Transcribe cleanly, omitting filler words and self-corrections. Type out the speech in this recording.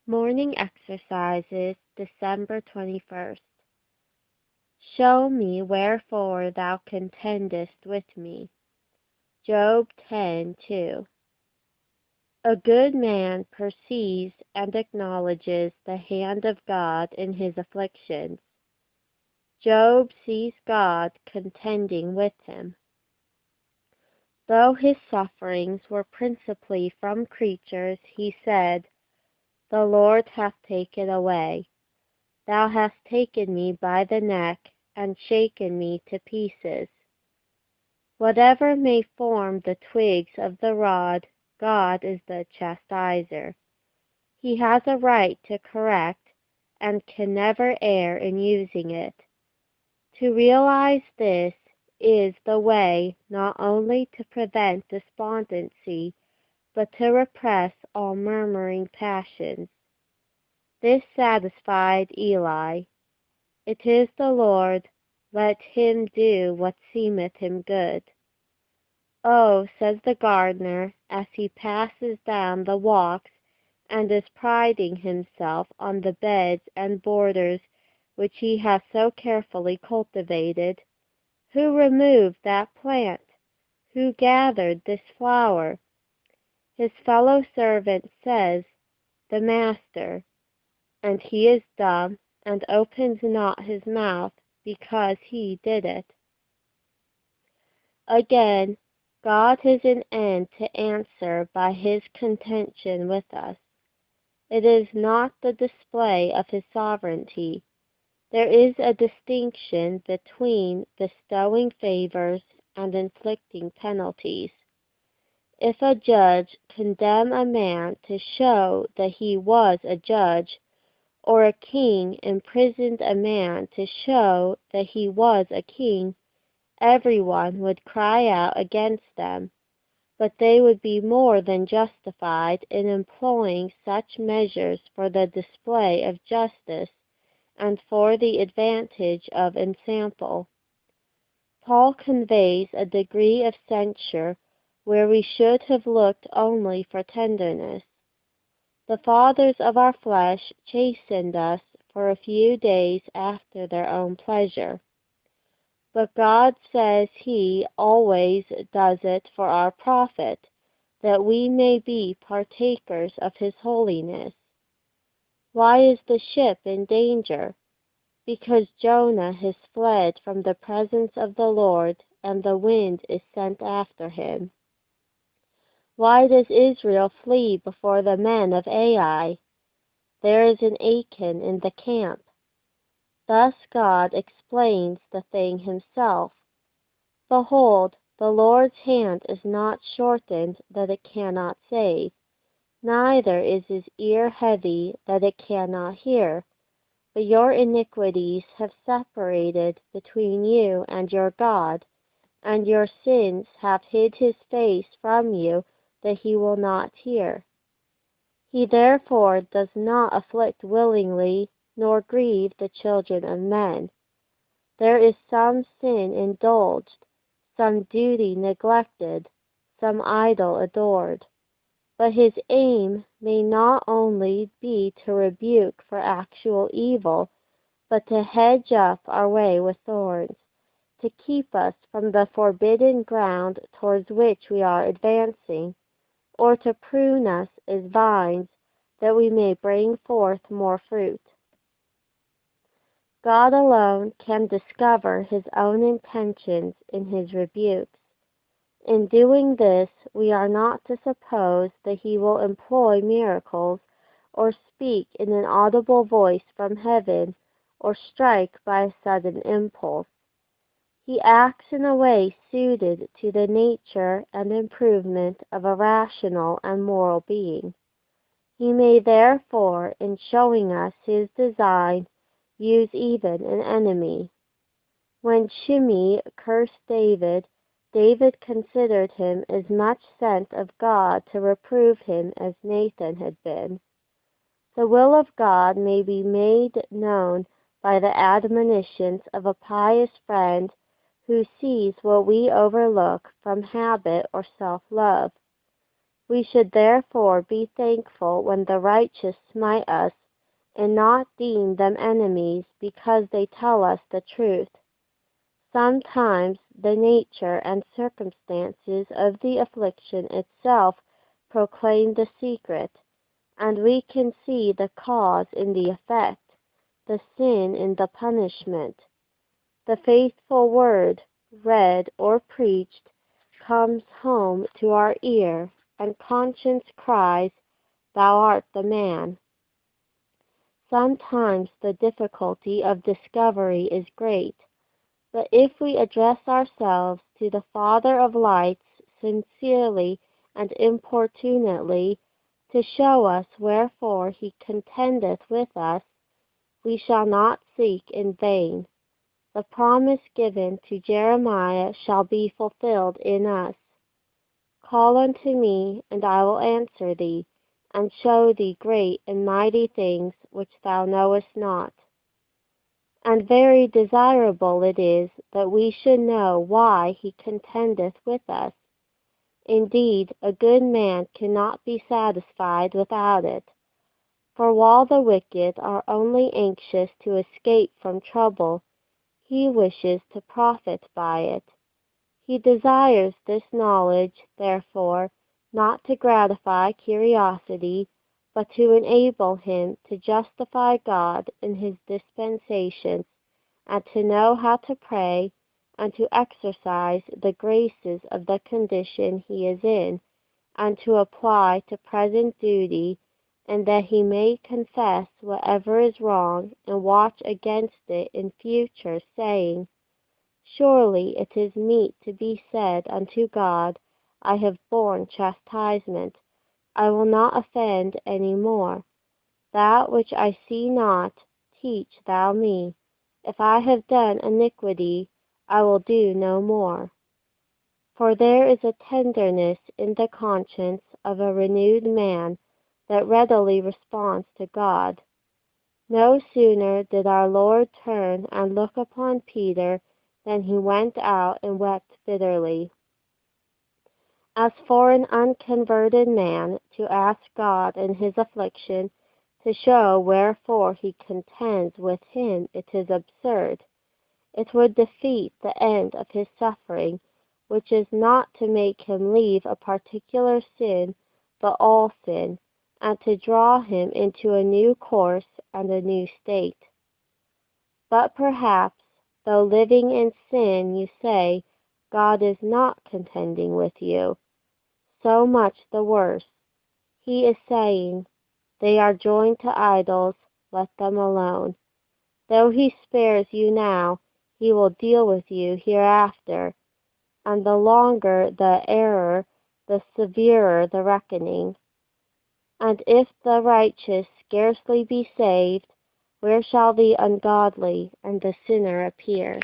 Morning Exercises, December 21st. Show me wherefore thou contendest with me. Job 10:2. A good man perceives and acknowledges the hand of God in his afflictions. Job sees God contending with him. Though his sufferings were principally from creatures, he said, The Lord hath taken away. Thou hast taken me by the neck, and shaken me to pieces. Whatever may form the twigs of the rod, God is the chastiser. He has a right to correct, and can never err in using it. To realize this is the way not only to prevent despondency, but to repress all murmuring passions. This satisfied Eli. It is the Lord, let him do what seemeth him good. Oh, says the gardener, as he passes down the walks, and is priding himself on the beds and borders which he has so carefully cultivated, who removed that plant? Who gathered this flower? His fellow servant says, The master, and he is dumb, and opens not his mouth, because he did it. Again, God has an end to answer by his contention with us. It is not the display of his sovereignty. There is a distinction between bestowing favors and inflicting penalties. If a judge condemn a man to show that he was a judge, or a king imprisoned a man to show that he was a king, everyone would cry out against them, but they would be more than justified in employing such measures for the display of justice and for the advantage of ensample. Paul conveys a degree of censure where we should have looked only for tenderness. The fathers of our flesh chastened us for a few days after their own pleasure. But God says he always does it for our profit, that we may be partakers of his holiness. Why is the ship in danger? Because Jonah has fled from the presence of the Lord, and the wind is sent after him. Why does Israel flee before the men of Ai? There is an Achan in the camp. Thus God explains the thing himself. Behold, the Lord's hand is not shortened that it cannot save, neither is his ear heavy that it cannot hear. But your iniquities have separated between you and your God, and your sins have hid his face from you that he will not hear. He therefore does not afflict willingly, nor grieve the children of men. There is some sin indulged, some duty neglected, some idol adored. But his aim may not only be to rebuke for actual evil, but to hedge up our way with thorns, to keep us from the forbidden ground towards which we are advancing, or to prune us as vines, that we may bring forth more fruit. God alone can discover his own intentions in his rebukes. In doing this, we are not to suppose that he will employ miracles, or speak in an audible voice from heaven, or strike by a sudden impulse. He acts in a way suited to the nature and improvement of a rational and moral being. He may therefore, in showing us his design, use even an enemy. When Shimei cursed David, David considered him as much sent of God to reprove him as Nathan had been. The will of God may be made known by the admonitions of a pious friend who sees what we overlook from habit or self-love. We should therefore be thankful when the righteous smite us, and not deem them enemies because they tell us the truth. Sometimes the nature and circumstances of the affliction itself proclaim the secret, and we can see the cause in the effect, the sin in the punishment. The faithful word, read or preached, comes home to our ear, and conscience cries, "Thou art the man." Sometimes the difficulty of discovery is great, but if we address ourselves to the Father of lights sincerely and importunately, to show us wherefore he contendeth with us, we shall not seek in vain. The promise given to Jeremiah shall be fulfilled in us. Call unto me, and I will answer thee, and show thee great and mighty things which thou knowest not. And very desirable it is that we should know why he contendeth with us. Indeed, a good man cannot be satisfied without it. For while the wicked are only anxious to escape from trouble, he wishes to profit by it. He desires this knowledge, therefore, not to gratify curiosity, but to enable him to justify God in his dispensations, and to know how to pray, and to exercise the graces of the condition he is in, and to apply to present duty, and that he may confess whatever is wrong, and watch against it in future, saying, "Surely it is meet to be said unto God, I have borne chastisement, I will not offend any more. That which I see not, teach thou me. If I have done iniquity, I will do no more." For there is a tenderness in the conscience of a renewed man that readily responds to God. No sooner did our Lord turn and look upon Peter than he went out and wept bitterly. As for an unconverted man to ask God in his affliction to show wherefore he contends with him, it is absurd. It would defeat the end of his suffering, which is not to make him leave a particular sin, but all sin, and to draw him into a new course and a new state. But perhaps, though living in sin, you say, God is not contending with you. So much the worse. He is saying, "They are joined to idols, let them alone." Though he spares you now, he will deal with you hereafter, and the longer the error, the severer the reckoning. And if the righteous scarcely be saved, where shall the ungodly and the sinner appear?